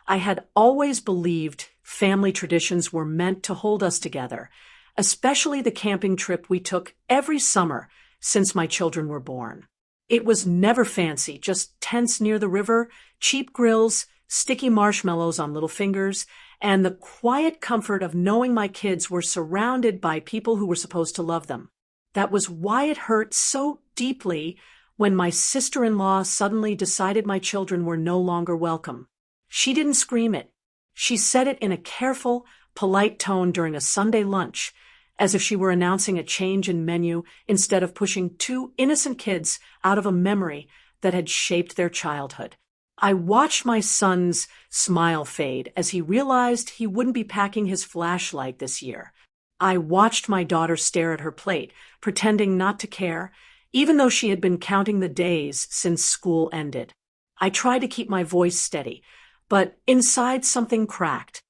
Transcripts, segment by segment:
I had always believed family traditions were meant to hold us together, especially the camping trip we took every summer since my children were born. It was never fancy, just tents near the river, cheap grills, sticky marshmallows on little fingers, and the quiet comfort of knowing my kids were surrounded by people who were supposed to love them. That was why it hurt so deeply when my sister-in-law suddenly decided my children were no longer welcome. She didn't scream it. She said it in a careful, polite tone during a Sunday lunch, as if she were announcing a change in menu instead of pushing two innocent kids out of a memory that had shaped their childhood. I watched my son's smile fade as he realized he wouldn't be packing his flashlight this year. I watched my daughter stare at her plate, pretending not to care, even though she had been counting the days since school ended. I tried to keep my voice steady, but inside something cracked.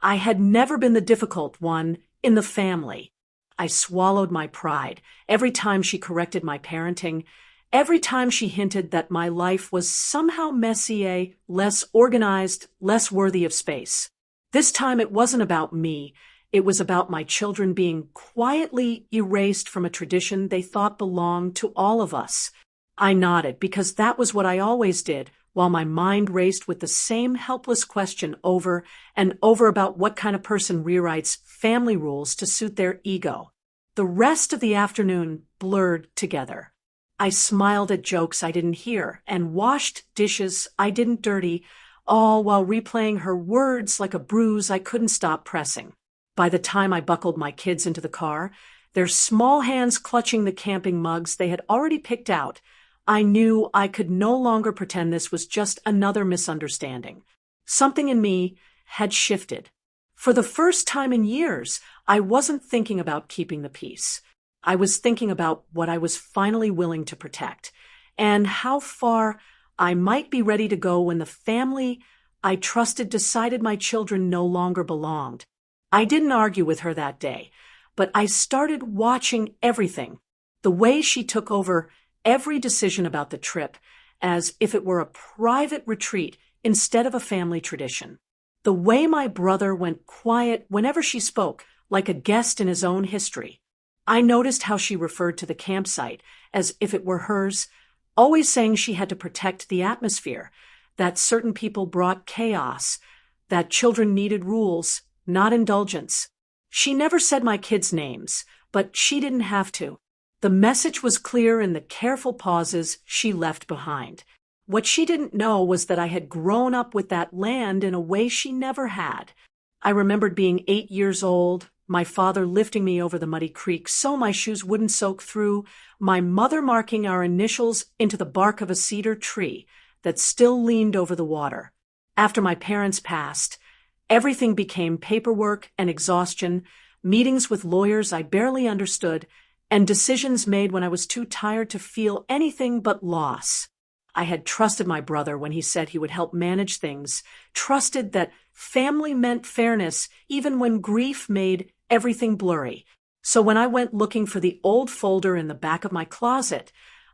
I had never been the difficult one in the family. I swallowed my pride every time she corrected my parenting, every time she hinted that my life was somehow messier, less organized, less worthy of space. This time it wasn't about me. It was about my children being quietly erased from a tradition they thought belonged to all of us. I nodded because that was what I always did, while my mind raced with the same helpless question over and over about what kind of person rewrites family rules to suit their ego. The rest of the afternoon blurred together. I smiled at jokes I didn't hear and washed dishes I didn't dirty, all while replaying her words like a bruise I couldn't stop pressing. By the time I buckled my kids into the car, their small hands clutching the camping mugs they had already picked out, I knew I could no longer pretend this was just another misunderstanding. Something in me had shifted. For the first time in years, I wasn't thinking about keeping the peace. I was thinking about what I was finally willing to protect, and how far I might be ready to go when the family I trusted decided my children no longer belonged. I didn't argue with her that day, but I started watching everything, the way she took over every decision about the trip, as if it were a private retreat instead of a family tradition. The way my brother went quiet whenever she spoke, like a guest in his own history. I noticed how she referred to the campsite as if it were hers, always saying she had to protect the atmosphere, that certain people brought chaos, that children needed rules, not indulgence. She never said my kids' names, but she didn't have to. The message was clear in the careful pauses she left behind. What she didn't know was that I had grown up with that land in a way she never had. I remembered being 8 years old, my father lifting me over the muddy creek so my shoes wouldn't soak through, my mother marking our initials into the bark of a cedar tree that still leaned over the water. After my parents passed, everything became paperwork and exhaustion, meetings with lawyers I barely understood, and decisions made when I was too tired to feel anything but loss. I had trusted my brother when he said he would help manage things, trusted that family meant fairness even when grief made everything blurry. So when I went looking for the old folder in the back of my closet,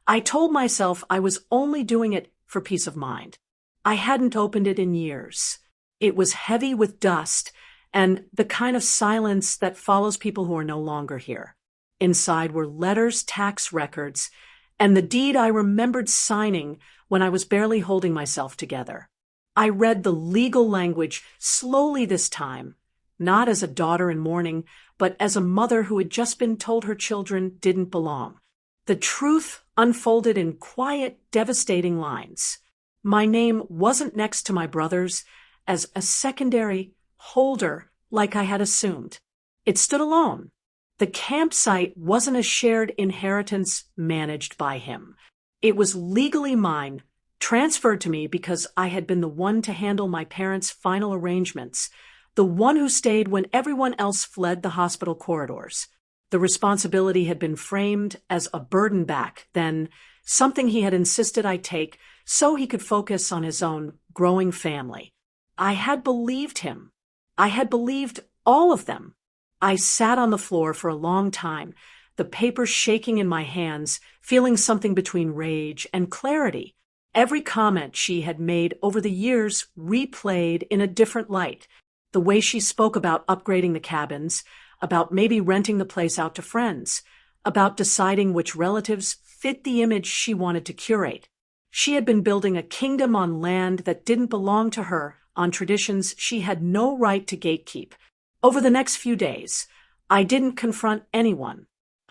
I told myself I was only doing it for peace of mind. I hadn't opened it in years. It was heavy with dust and the kind of silence that follows people who are no longer here. Inside were letters, tax records, and the deed I remembered signing when I was barely holding myself together. I read the legal language slowly this time, not as a daughter in mourning, but as a mother who had just been told her children didn't belong. The truth unfolded in quiet, devastating lines. My name wasn't next to my brother's as a secondary holder like I had assumed. It stood alone. The campsite wasn't a shared inheritance managed by him. It was legally mine, transferred to me because I had been the one to handle my parents' final arrangements, the one who stayed when everyone else fled the hospital corridors. The responsibility had been framed as a burden back then, something he had insisted I take so he could focus on his own growing family. I had believed him. I had believed all of them. I sat on the floor for a long time, the paper shaking in my hands, feeling something between rage and clarity. Every comment she had made over the years replayed in a different light. The way she spoke about upgrading the cabins, about maybe renting the place out to friends, about deciding which relatives fit the image she wanted to curate. She had been building a kingdom on land that didn't belong to her, on traditions she had no right to gatekeep. Over the next few days, I didn't confront anyone.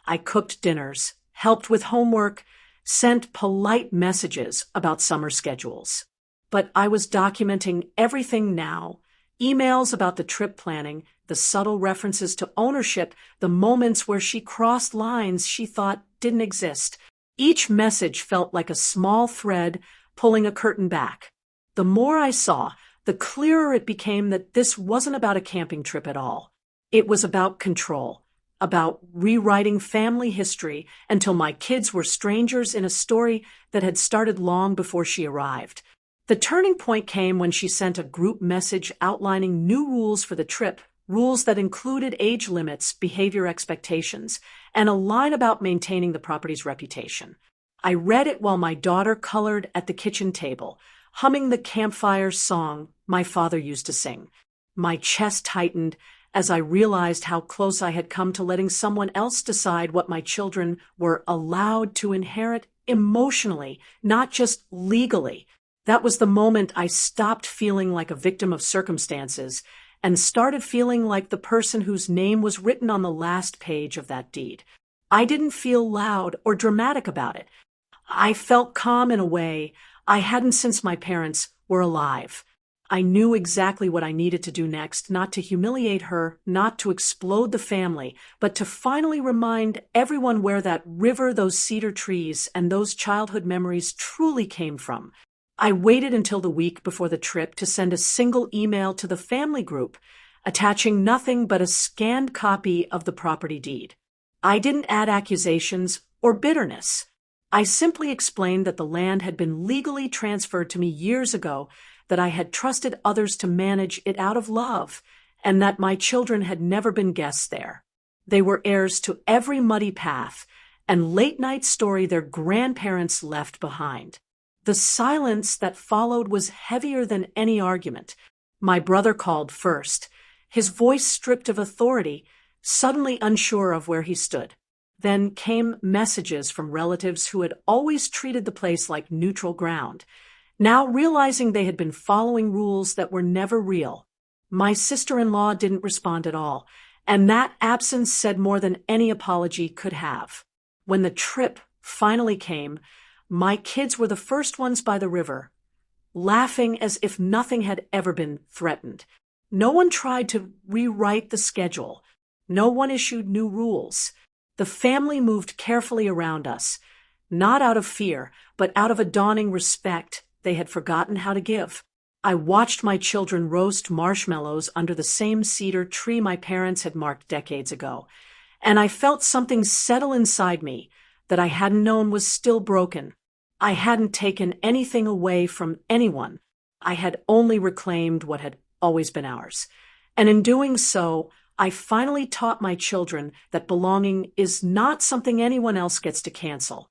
I cooked dinners, helped with homework, sent polite messages about summer schedules. But I was documenting everything now: emails about the trip planning, the subtle references to ownership, the moments where she crossed lines she thought didn't exist. Each message felt like a small thread pulling a curtain back. The more I saw, the clearer it became that this wasn't about a camping trip at all. It was about control, about rewriting family history until my kids were strangers in a story that had started long before she arrived. The turning point came when she sent a group message outlining new rules for the trip, rules that included age limits, behavior expectations, and a line about maintaining the property's reputation. I read it while my daughter colored at the kitchen table, humming the campfire song my father used to sing. My chest tightened as I realized how close I had come to letting someone else decide what my children were allowed to inherit emotionally, not just legally. That was the moment I stopped feeling like a victim of circumstances and started feeling like the person whose name was written on the last page of that deed. I didn't feel loud or dramatic about it. I felt calm in a way I hadn't since my parents were alive. I knew exactly what I needed to do next, not to humiliate her, not to explode the family, but to finally remind everyone where that river, those cedar trees, and those childhood memories truly came from. I waited until the week before the trip to send a single email to the family group, attaching nothing but a scanned copy of the property deed. I didn't add accusations or bitterness. I simply explained that the land had been legally transferred to me years ago, that I had trusted others to manage it out of love, and that my children had never been guests there. They were heirs to every muddy path and late-night story their grandparents left behind. The silence that followed was heavier than any argument. My brother called first, his voice stripped of authority, suddenly unsure of where he stood. Then came messages from relatives who had always treated the place like neutral ground, now realizing they had been following rules that were never real. My sister-in-law didn't respond at all, and that absence said more than any apology could have. When the trip finally came, my kids were the first ones by the river, laughing as if nothing had ever been threatened. No one tried to rewrite the schedule. No one issued new rules. The family moved carefully around us, not out of fear, but out of a dawning respect they had forgotten how to give. I watched my children roast marshmallows under the same cedar tree my parents had marked decades ago, and I felt something settle inside me that I hadn't known was still broken. I hadn't taken anything away from anyone. I had only reclaimed what had always been ours. And in doing so, I finally taught my children that belonging is not something anyone else gets to cancel.